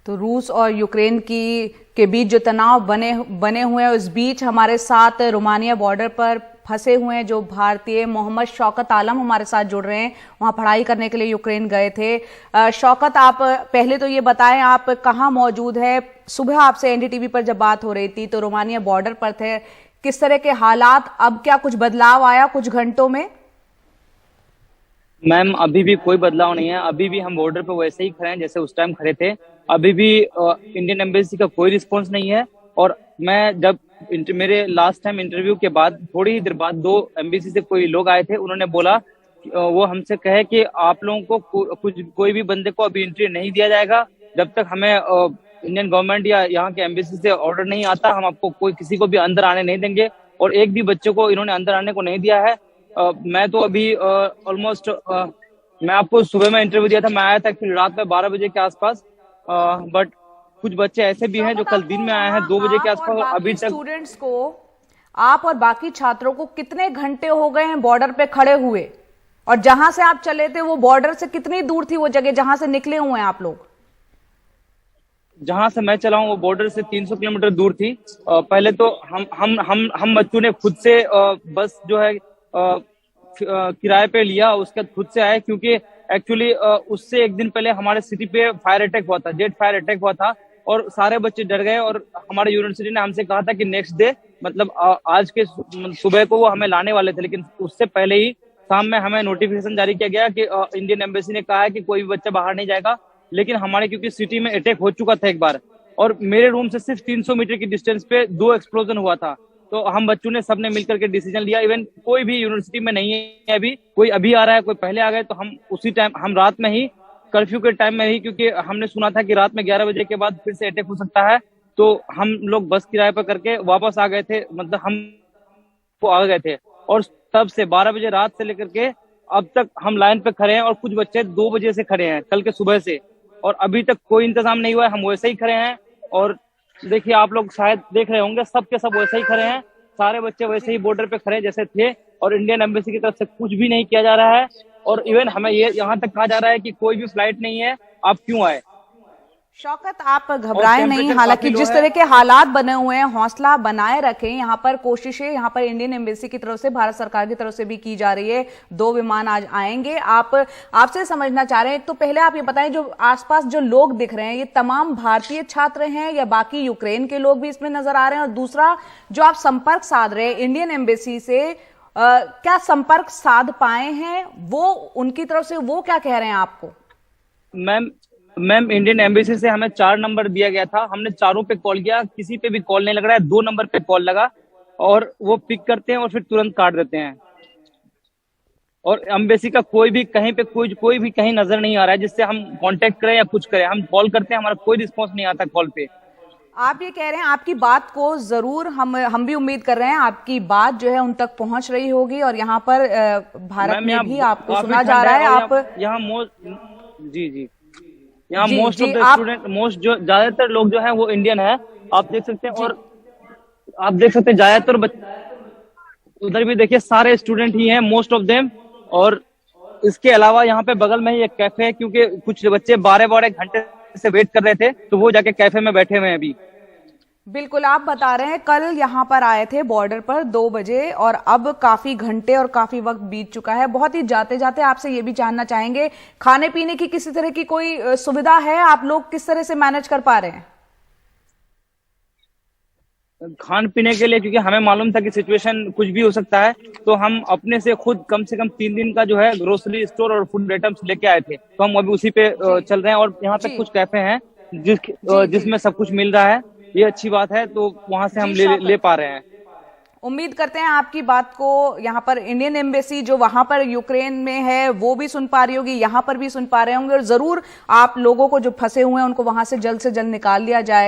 तो रूस और यूक्रेन के बीच जो तनाव बने हुए हैं, उस बीच हमारे साथ रोमानिया बॉर्डर पर फंसे हुए हैं जो भारतीय मोहम्मद शौकत आलम हमारे साथ जुड़ रहे हैं। वहां पढ़ाई करने के लिए यूक्रेन गए थे। शौकत, आप पहले तो ये बताएं, आप कहाँ मौजूद है? सुबह आपसे एनडीटीवी पर जब बात हो रही थी तो रोमानिया बॉर्डर पर थे, किस तरह के हालात, अब क्या कुछ बदलाव आया कुछ घंटों में? मैम, अभी भी कोई बदलाव नहीं है। अभी भी हम बॉर्डर पे वैसे ही खड़े हैं जैसे उस टाइम खड़े थे। अभी भी इंडियन एम्बेसी का कोई रिस्पांस नहीं है। और मैं जब मेरे लास्ट टाइम इंटरव्यू के बाद थोड़ी ही देर बाद 2 एम्बेसी से कोई लोग आए थे, उन्होंने बोला वो हमसे कहे कि आप लोगों को कोई भी बंदे को अभी एंट्री नहीं दिया जाएगा जब तक हमें इंडियन गवर्नमेंट या यहाँ के एम्बेसी से ऑर्डर नहीं आता। हम आपको किसी को भी अंदर आने नहीं देंगे और एक भी बच्चे को इन्होंने अंदर आने को नहीं दिया है। मैं तो अभी ऑलमोस्ट मैं आपको सुबह में इंटरव्यू दिया था, मैं आया था फिर रात में 12 बजे के आसपास। बट कुछ बच्चे ऐसे भी हैं जो कल दिन में आए हैं 2 बजे के आसपास, अभी तक। स्टूडेंट्स को, आप और बाकी छात्रों को कितने घंटे हो गए हैं बॉर्डर पे खड़े हुए, और जहां से आप चले थे वो बॉर्डर से कितनी दूर थी वो जगह जहां से निकले हुए हैं आप लोग? जहां से मैं चला हूँ वो बॉर्डर से 300 किलोमीटर दूर थी। पहले तो हम बच्चों ने खुद से बस जो है किराए पे लिया, उसके बाद खुद से आए, क्योंकि एक्चुअली उससे एक दिन पहले हमारे सिटी पे फायर अटैक हुआ था, जेट फायर अटैक हुआ था और सारे बच्चे डर गए। और हमारे यूनिवर्सिटी ने हमसे कहा था कि नेक्स्ट डे मतलब आज के सुबह को वो हमें लाने वाले थे, लेकिन उससे पहले ही शाम में हमें नोटिफिकेशन जारी किया गया कि इंडियन एम्बेसी ने कहा है कि कोई भी बच्चा बाहर नहीं जाएगा। लेकिन हमारे क्योंकि सिटी में अटैक हो चुका था एक बार, और मेरे रूम से सिर्फ 300 मीटर की डिस्टेंस पे 2 एक्सप्लोजन हुआ था, तो हम बच्चों ने सबने मिलकर के डिसीजन लिया। इवन कोई भी यूनिवर्सिटी में नहीं है अभी, कोई अभी आ रहा है, कोई पहले आ गए, तो हम उसी टाइम, हम रात में ही कर्फ्यू के टाइम में ही, क्योंकि हमने सुना था कि रात में 11 बजे के बाद फिर से अटैक हो सकता है, तो हम लोग बस किराए पर करके वापस आ गए थे, मतलब हम वो आ गए थे। और तब से 12 बजे रात से लेकर के अब तक हम लाइन पे खड़े हैं, और कुछ बच्चे 2 बजे से खड़े हैं कल के सुबह से, और अभी तक कोई इंतजाम नहीं हुआ है, हम वैसे ही खड़े हैं। और देखिए, आप लोग शायद देख रहे होंगे, सब के सब वैसे ही खड़े हैं, सारे बच्चे वैसे ही बॉर्डर पे खड़े जैसे थे, और इंडियन एम्बेसी की तरफ से कुछ भी नहीं किया जा रहा है। और इवन हमें ये यहाँ तक कहा जा रहा है कि कोई भी फ्लाइट नहीं है, आप क्यों आए। शौकत, आप घबराएं नहीं, हालांकि जिस तरह के हालात बने हुए हैं, हौसला बनाए रखें। यहाँ पर कोशिशें, यहाँ पर इंडियन एम्बेसी की तरफ से, भारत सरकार की तरफ से भी की जा रही है। 2 विमान आज आएंगे। आपसे समझना चाह रहे हैं, एक तो पहले आप ये बताएं, जो आसपास जो लोग दिख रहे हैं ये तमाम भारतीय छात्र हैं या बाकी यूक्रेन के लोग भी इसमें नजर आ रहे हैं? और दूसरा, जो आप संपर्क साध रहे हैं इंडियन एम्बेसी से, क्या संपर्क साध पाए हैं वो उनकी तरफ से, वो क्या कह रहे हैं आपको? मैम, इंडियन एम्बेसी से हमें 4 नंबर दिया गया था, हमने चारों पे कॉल किया, किसी पे भी कॉल नहीं लग रहा है। 2 नंबर पे कॉल लगा और वो पिक करते हैं और फिर तुरंत काट देते हैं। और एम्बेसी का कोई भी कहीं पे कोई भी कहीं नजर नहीं आ रहा है जिससे हम कांटेक्ट करें या कुछ करें। हम कॉल करते हैं, हमारा कोई रिस्पॉन्स नहीं आता कॉल पे। आप ये कह रहे हैं, आपकी बात को जरूर हम भी उम्मीद कर रहे हैं आपकी बात जो है उन तक पहुंच रही होगी, और यहाँ पर भारत में भी आपको सुना जा रहा है। आप यहाँ जी यहाँ मोस्ट ऑफ द स्टूडेंट, जो ज्यादातर लोग जो है वो इंडियन है, आप देख सकते हैं। और आप देख सकते हैं ज्यादातर उधर भी देखिए सारे स्टूडेंट ही हैं, मोस्ट ऑफ देम। और इसके अलावा यहाँ पे बगल में ही एक कैफे है, क्योंकि कुछ बच्चे 12 घंटे से वेट कर रहे थे, तो वो जाके कैफे में बैठे हुए हैं अभी। बिल्कुल, आप बता रहे हैं कल यहाँ पर आए थे बॉर्डर पर 2 बजे, और अब काफी घंटे और काफी वक्त बीत चुका है। बहुत ही जाते जाते आपसे ये भी जानना चाहेंगे, खाने पीने की किसी तरह की कोई सुविधा है? आप लोग किस तरह से मैनेज कर पा रहे हैं खान पीने के लिए? क्योंकि हमें मालूम था कि सिचुएशन कुछ भी हो सकता है, तो हम अपने से खुद कम से कम 3 दिन का जो है ग्रोसरी स्टोर और फूड आइटम्स लेके आए थे, तो हम अभी उसी पे चल रहे हैं। और यहाँ पे कुछ कैफे हैं जिसमें सब कुछ मिल रहा है, ये अच्छी बात है, तो वहां से हम ले पा रहे हैं। उम्मीद करते हैं आपकी बात को यहाँ पर इंडियन एम्बेसी जो वहां पर यूक्रेन में है वो भी सुन पा रही होगी, यहाँ पर भी सुन पा रहे होंगे, और जरूर आप लोगों को जो फंसे हुए हैं उनको वहां से जल्द निकाल लिया जाएगा।